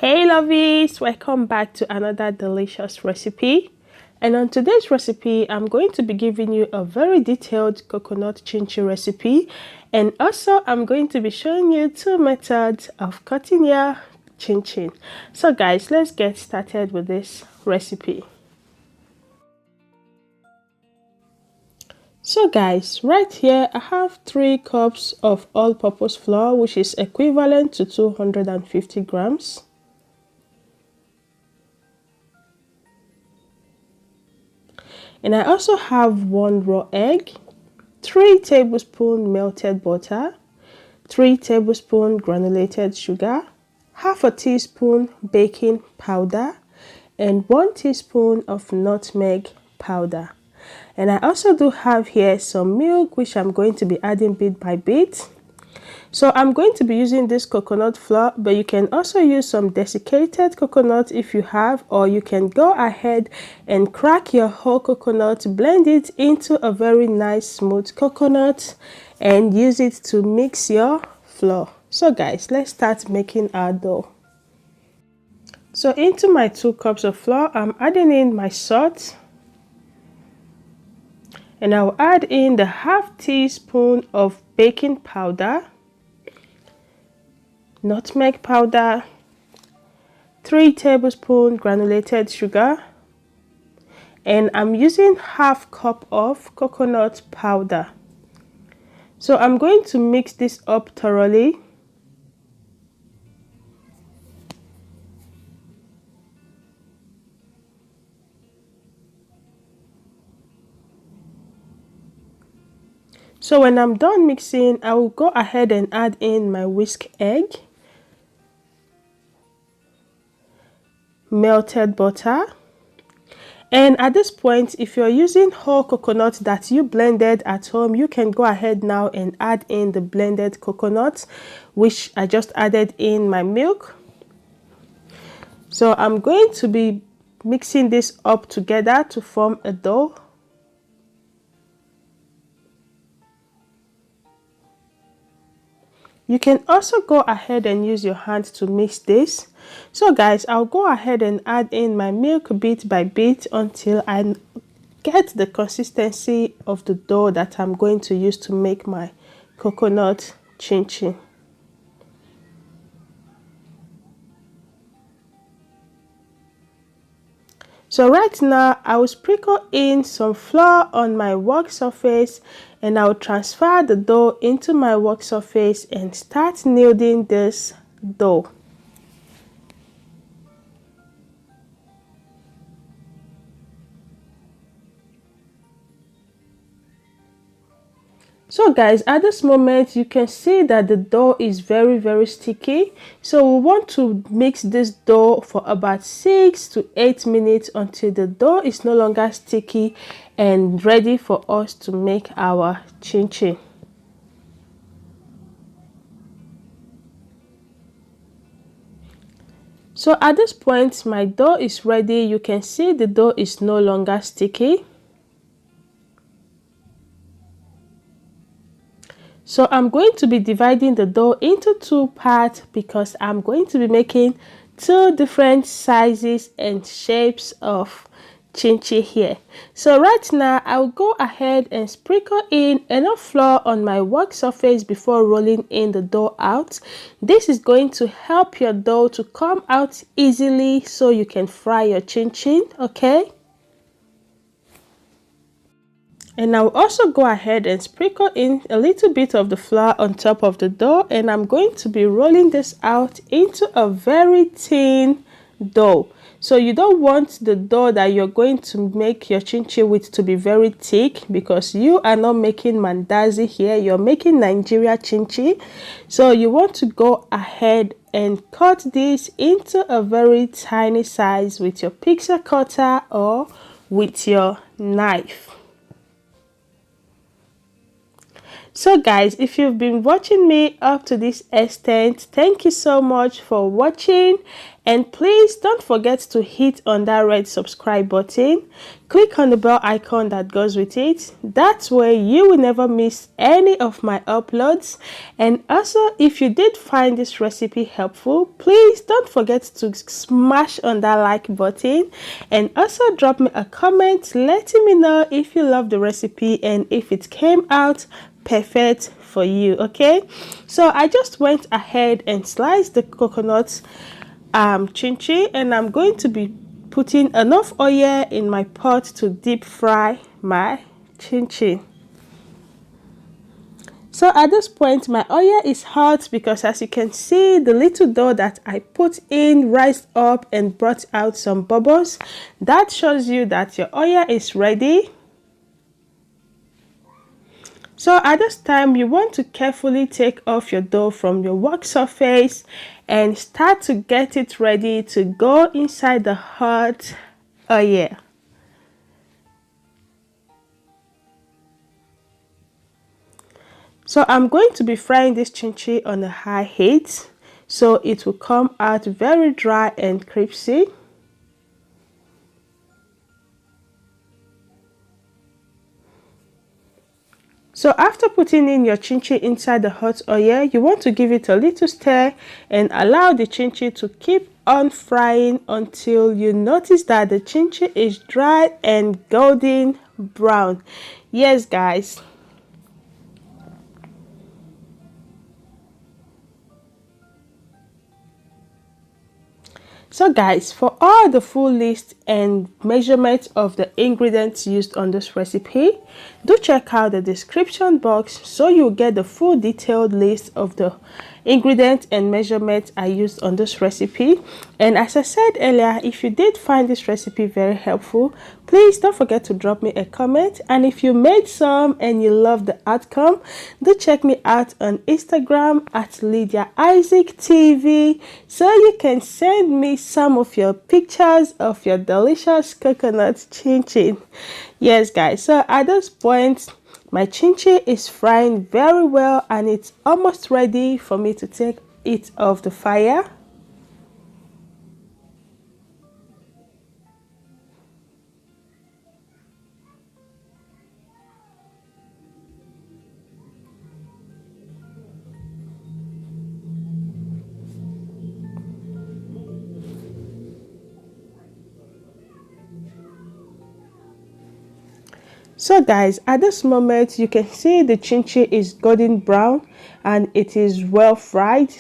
Hey lovies, welcome back to another delicious recipe. And on today's recipe, I'm going to be giving you a very detailed coconut chin-chin recipe. And also, I'm going to be showing you two methods of cutting your chin-chin. So guys, let's get started with this recipe. So guys, right here I have 3 cups of all-purpose flour, which is equivalent to 250 grams. And I also have 1 raw egg, 3 tablespoons melted butter, 3 tablespoons granulated sugar, half a teaspoon baking powder, and 1 teaspoon of nutmeg powder. And I also do have here some milk, which I'm going to be adding bit by bit. So I'm going to be using this coconut flour, but you can also use some desiccated coconut if you have, or you can go ahead and crack your whole coconut, blend it into a very nice smooth coconut, and use it to mix your flour. So guys, let's start making our dough. So into my 2 cups of flour, I'm adding in my salt. And I'll add in the half teaspoon of baking powder, nutmeg powder, 3 tablespoons granulated sugar, and I'm using half cup of coconut powder. So I'm going to mix this up thoroughly. So when I'm done mixing, I will go ahead and add in my whisk egg, melted butter, and at this point, if you're using whole coconut that you blended at home, you can go ahead now and add in the blended coconut, which I just added in my milk. So I'm going to be mixing this up together to form a dough. You can also go ahead and use your hand to mix this. So guys, I'll go ahead and add in my milk bit by bit until I get the consistency of the dough that I'm going to use to make my coconut chin-chin. So right now, I will sprinkle in some flour on my work surface, and I will transfer the dough into my work surface and start kneading this dough. So guys, at this moment you can see that the dough is very sticky. So we want to mix this dough for about 6 to 8 minutes until the dough is no longer sticky and ready for us to make our chin-chin. So at this point my dough is ready. You can see the dough is no longer sticky. So I'm going to be dividing the dough into 2 parts because I'm going to be making 2 different sizes and shapes of chin-chin here. So right now I'll go ahead and sprinkle in enough flour on my work surface before rolling in the dough out. This is going to help your dough to come out easily so you can fry your chin-chin, okay? And I'll also go ahead and sprinkle in a little bit of the flour on top of the dough, and I'm going to be rolling this out into a very thin dough. So you don't want the dough that you're going to make your chin-chin with to be very thick, because you are not making mandazi here, you're making Nigeria chin-chin. So you want to go ahead and cut this into a very tiny size with your pizza cutter or with your knife. So guys, if you've been watching me up to this extent, thank you so much for watching, and please don't forget to hit on that red subscribe button. Click on the bell icon that goes with it. That way you will never miss any of my uploads. And also, if you did find this recipe helpful, please don't forget to smash on that like button, and also drop me a comment letting me know if you love the recipe and if it came out perfect for you. Okay, so I just went ahead and sliced the coconut chin-chin, and I'm going to be putting enough oil in my pot to deep fry my chin-chin. So at this point my oil is hot, because as you can see, the little dough that I put in rised up and brought out some bubbles. That shows you that your oil is ready. So at this time, you want to carefully take off your dough from your work surface and start to get it ready to go inside the hot oil. So I'm going to be frying this chin-chin on a high heat, so it will come out very dry and crispy. So after putting in your chin-chin inside the hot oil, you want to give it a little stir and allow the chin-chin to keep on frying until you notice that the chin-chin is dry and golden brown. Yes guys. So guys, for all the full list and measurements of the ingredients used on this recipe, do check out the description box so you'll get the full detailed list of the ingredients and measurements I used on this recipe. And as I said earlier, if you did find this recipe very helpful, please don't forget to drop me a comment. And if you made some and you love the outcome, do check me out on Instagram at Lydia Isaac TV, so you can send me some of your pictures of your delicious coconut chin-chin. Yes guys, so at this point my chin-chin is frying very well and it's almost ready for me to take it off the fire. So guys, at this moment you can see the chin-chin is golden brown and it is well fried.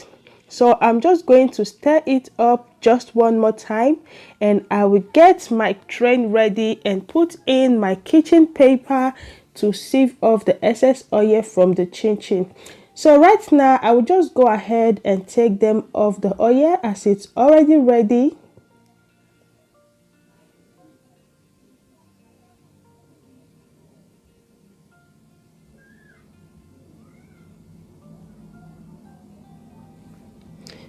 So I'm just going to stir it up just one more time, and I will get my tray ready and put in my kitchen paper to sieve off the excess oil from the chin-chin. So right now I will just go ahead and take them off the oil as it's already ready.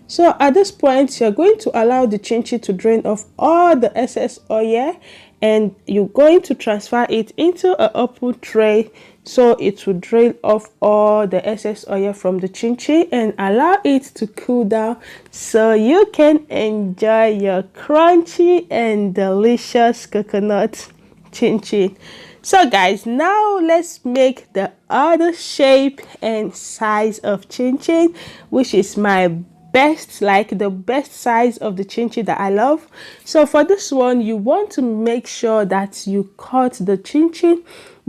So at this point, you're going to allow the chin-chin to drain off all the excess oil, and you're going to transfer it into an open tray so it will drain off all the excess oil from the chin-chin and allow it to cool down so you can enjoy your crunchy and delicious coconut chin-chin. So guys, now let's make the other shape and size of chin-chin, which is my best, like the best size of the chin-chin that I love. So for this one, you want to make sure that you cut the chin-chin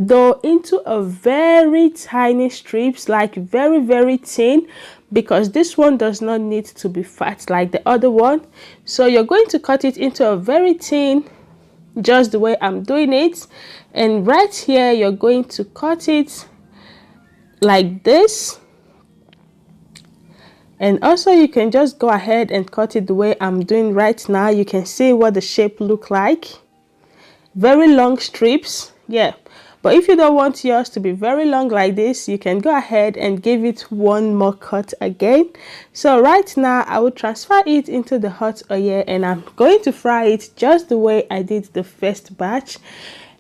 dough into a very tiny strips, like very thin, because this one does not need to be fat like the other one. So you're going to cut it into a very thin, just the way I'm doing it. And right here you're going to cut it like this. And also you can just go ahead and cut it the way I'm doing right now. You can see what the shape look like. Very long strips, yeah. But if you don't want yours to be very long like this, you can go ahead and give it one more cut again. So right now I will transfer it into the hot oil, and I'm going to fry it just the way I did the first batch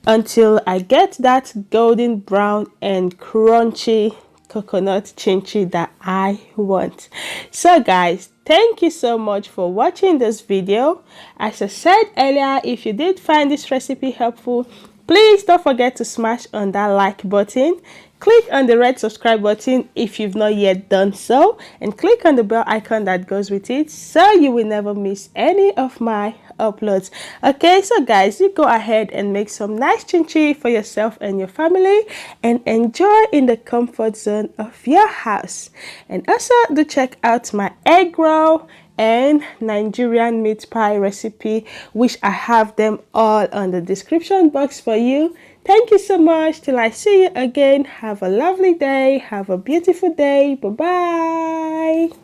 until I get that golden brown and crunchy coconut chin-chin that I want. So guys, thank you so much for watching this video. As I said earlier, if you did find this recipe helpful, please don't forget to smash on that like button. Click on the red subscribe button if you've not yet done so, and click on the bell icon that goes with it so you will never miss any of my uploads. Okay, so guys, you go ahead and make some nice chin-chin for yourself and your family and enjoy in the comfort zone of your house. And also do check out my egg roll and Nigerian meat pie recipe, which I have them all on the description box for you. Thank you so much. Till I see you again, have a lovely day, have a beautiful day. Bye bye.